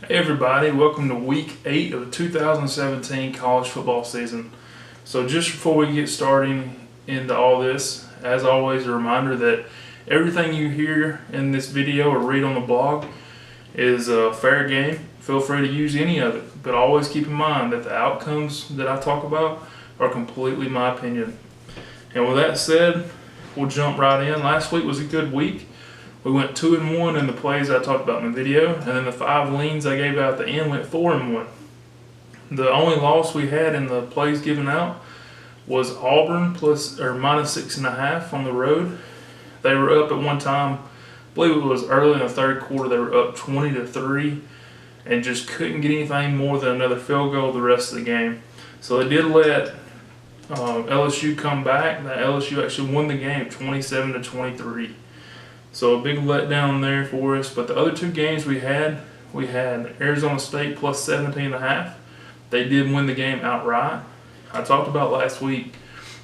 Hey everybody, welcome to week 8 of the 2017 college football season. So just before we get starting into all this, as always a reminder that everything you hear in this video or read on the blog is fair game. Feel free to use any of it, but always keep in mind that the outcomes that I talk about are completely my opinion. And with that said, we'll jump right in. Last week was a good week. We went 2-1 in the plays I talked about in the video, and then the 5 leans I gave out at the end went 4-1. The only loss we had in the plays given out was Auburn minus 6.5 on the road. They were up at one time, I believe it was early in the third quarter, they were up 20-3 and just couldn't get anything more than another field goal the rest of the game. So they did let LSU come back. That LSU actually won the game 27-23. So a big letdown there for us. But the other 2 games we had Arizona State plus 17.5. They did win the game outright. I talked about last week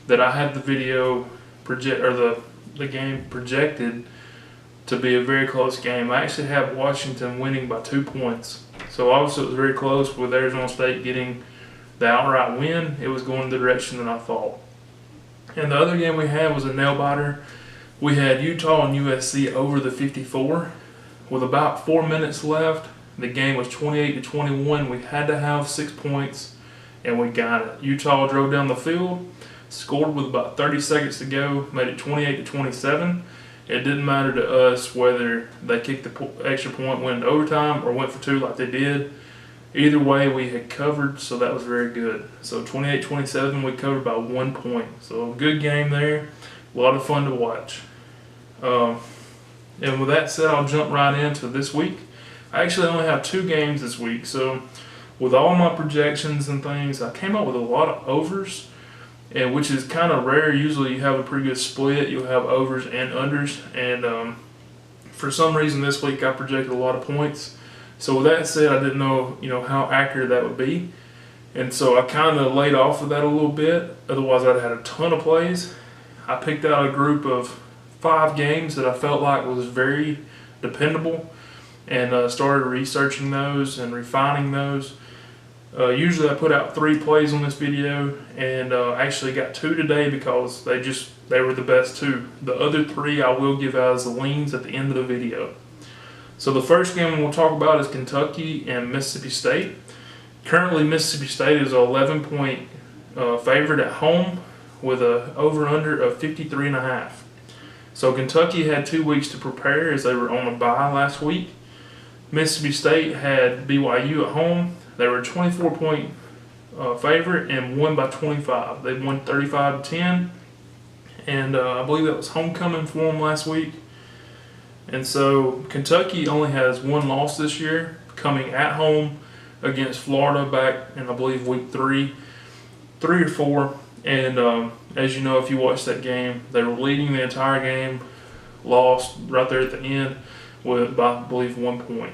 that I had the video the game projected to be a very close game. I actually have Washington winning by 2 points. So obviously it was very close with Arizona State getting the outright win. It was going the direction that I thought. And the other game we had was a nail biter. We had Utah and USC over the 54. With about 4 minutes left, the game was 28-21. We had to have 6 points, and we got it. Utah drove down the field, scored with about 30 seconds to go, made it 28-27. It didn't matter to us whether they kicked the extra point, went into overtime, or went for 2 like they did. Either way, we had covered, so that was very good. So 28-27, we covered by 1 point. So a good game there. A lot of fun to watch. And with that said, I'll jump right into this week. I actually only have 2 games this week, so with all my projections and things, I came up with a lot of overs, and which is kind of rare. Usually you have a pretty good split. You'll have overs and unders, and for some reason this week I projected a lot of points. So with that said, I didn't know how accurate that would be, and so I kind of laid off of that a little bit. Otherwise I'd had a ton of plays. I picked out a group of 5 games that I felt like was very dependable, and started researching those and refining those. Usually I put out 3 plays on this video, and actually got 2 today because they were the best 2. The other 3 I will give out as the leans at the end of the video. So the first game we'll talk about is Kentucky and Mississippi State. Currently Mississippi State is an 11-point favorite at home with a over-under of 53.5. So Kentucky had 2 weeks to prepare as they were on a bye last week. Mississippi State had BYU at home. They were a 24-point favorite and won by 25. They won 35-10, and I believe that was homecoming for them last week. And so Kentucky only has 1 loss this year, coming at home against Florida back in I believe week 3 or 4. And as you know, if you watched that game, they were leading the entire game, lost right there at the end by, I believe, 1 point.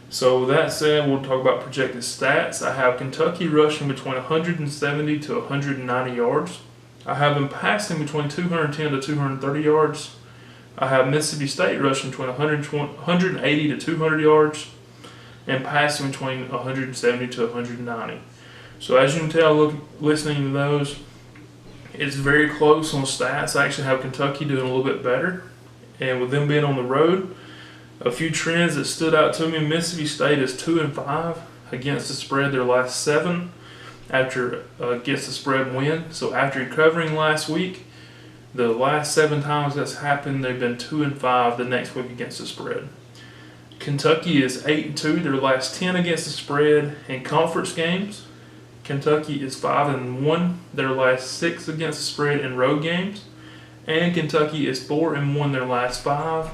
So with that said, we'll talk about projected stats. I have Kentucky rushing between 170 to 190 yards. I have them passing between 210 to 230 yards. I have Mississippi State rushing between 180 to 200 yards and passing between 170 to 190. So as you can tell, listening to those, it's very close on stats. I actually have Kentucky doing a little bit better. And with them being on the road, a few trends that stood out to me. Mississippi State is 2-5 against the spread their last 7 after against the spread win. So after recovering last week, the last 7 times that's happened, they've been 2-5 the next week against the spread. Kentucky is 8-2 their last 10 against the spread in conference games. Kentucky is 5-1 their last 6 against the spread in road games, and Kentucky is 4-1 their last 5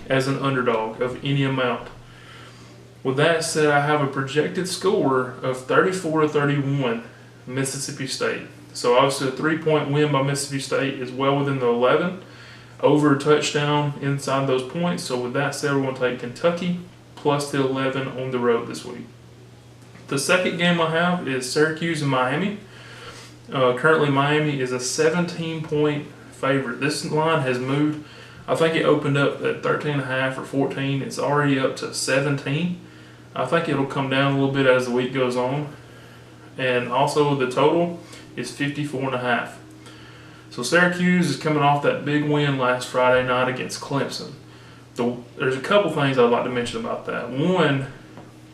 as an underdog of any amount. With that said, I have a projected score of 34-31 Mississippi State. So obviously a 3-point win by Mississippi State is well within the 11, over a touchdown inside those points. So with that said, we're going to take Kentucky plus the 11 on the road this week. The second game I have is Syracuse and Miami. Currently Miami is a 17-point favorite. This line has moved. I think it opened up at 13.5 or 14. It's already up to 17. I think it'll come down a little bit as the week goes on. And also the total is 54.5. So Syracuse is coming off that big win last Friday night against Clemson. There's a couple things I'd like to mention about that. One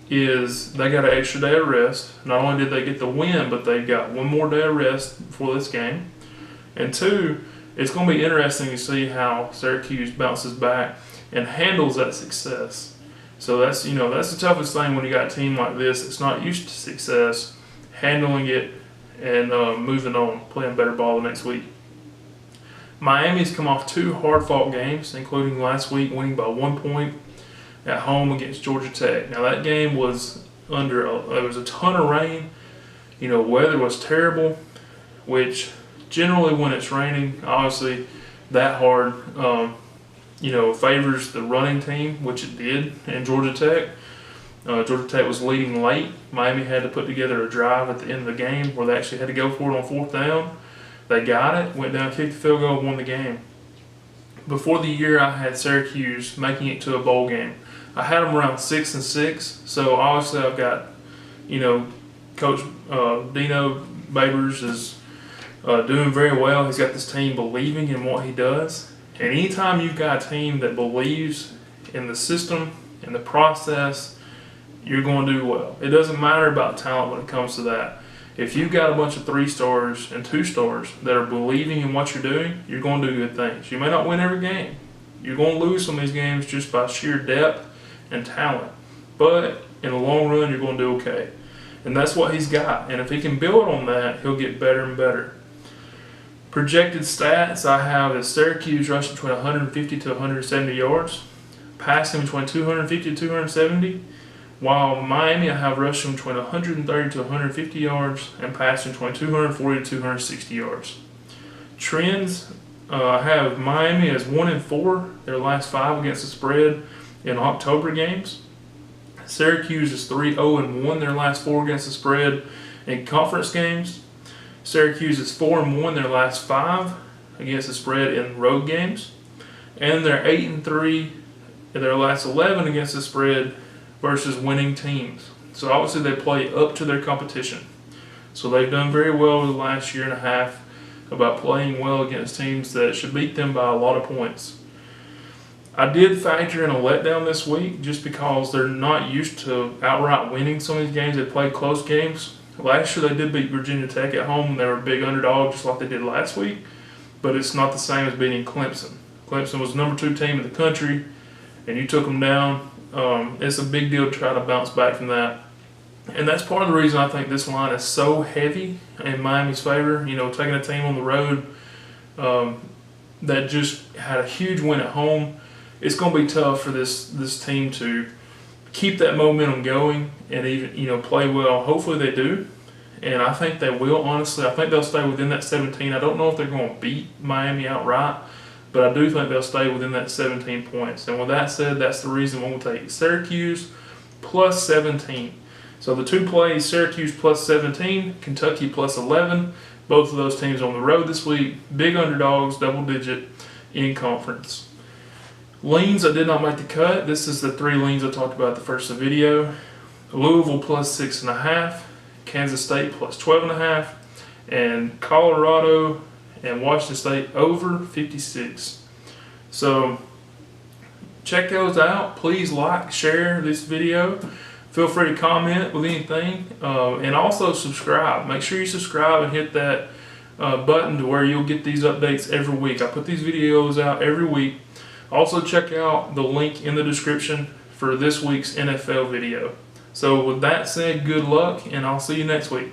is they got an extra day of rest. Not only did they get the win, but they got one more day of rest before this game. And two, it's going to be interesting to see how Syracuse bounces back and handles that success. So that's the toughest thing when you got a team like this that's not used to success, handling it and moving on, playing better ball the next week. Miami's come off 2 hard-fought games, including last week winning by 1 point at home against Georgia Tech. Now that game was there was a ton of rain. Weather was terrible, which generally when it's raining, obviously that hard, favors the running team, which it did in Georgia Tech. Georgia Tech was leading late. Miami had to put together a drive at the end of the game where they actually had to go for it on 4th down. They got it, went down, kicked the field goal, and won the game. Before the year, I had Syracuse making it to a bowl game. I had them around 6-6, so obviously I've got, Coach Dino Babers is doing very well. He's got this team believing in what he does. And anytime you've got a team that believes in the system, in the process, you're going to do well. It doesn't matter about talent when it comes to that. If you've got a bunch of 3-stars and 2-stars that are believing in what you're doing, you're going to do good things. You may not win every game. You're going to lose some of these games just by sheer depth and talent. But in the long run, you're going to do okay. And that's what he's got. And if he can build on that, he'll get better and better. Projected stats I have is Syracuse rushing between 150 to 170 yards, passing between 250 to 270, while Miami I have rushing between 130 to 150 yards and passing between 240 to 260 yards. Trends, I have Miami as 1-4 their last 5 against the spread in October games. Syracuse is 3-0-1 their last 4 against the spread in conference games. Syracuse is 4-1 their last 5 against the spread in road games. And they're 8-3 in their last 11 against the spread versus winning teams. So obviously they play up to their competition. So they've done very well over the last year and a half about playing well against teams that should beat them by a lot of points. I did factor in a letdown this week just because they're not used to outright winning some of these games. They played close games. Last year they did beat Virginia Tech at home. They were a big underdog just like they did last week. But it's not the same as beating Clemson. Clemson was the number 2 team in the country and you took them down. It's a big deal to try to bounce back from that. And that's part of the reason I think this line is so heavy in Miami's favor. Taking a team on the road that just had a huge win at home. It's going to be tough for this team to keep that momentum going and even play well. Hopefully they do, and I think they will. Honestly, I think they'll stay within that 17. I don't know if they're going to beat Miami outright, but I do think they'll stay within that 17 points. And with that said, that's the reason we'll take Syracuse plus 17. So the 2 plays, Syracuse plus 17, Kentucky plus 11. Both of those teams on the road this week. Big underdogs, double digit in conference. Leans, I did not make the cut. This is the 3 leans I talked about at the first of the video. Louisville plus 6.5, Kansas State plus 12.5, and Colorado and Washington State over 56. So check those out. Please like, share this video. Feel free to comment with anything, and also subscribe. Make sure you subscribe and hit that button to where you'll get these updates every week. I put these videos out every week. Also check out the link in the description for this week's NFL video. So with that said, good luck, and I'll see you next week.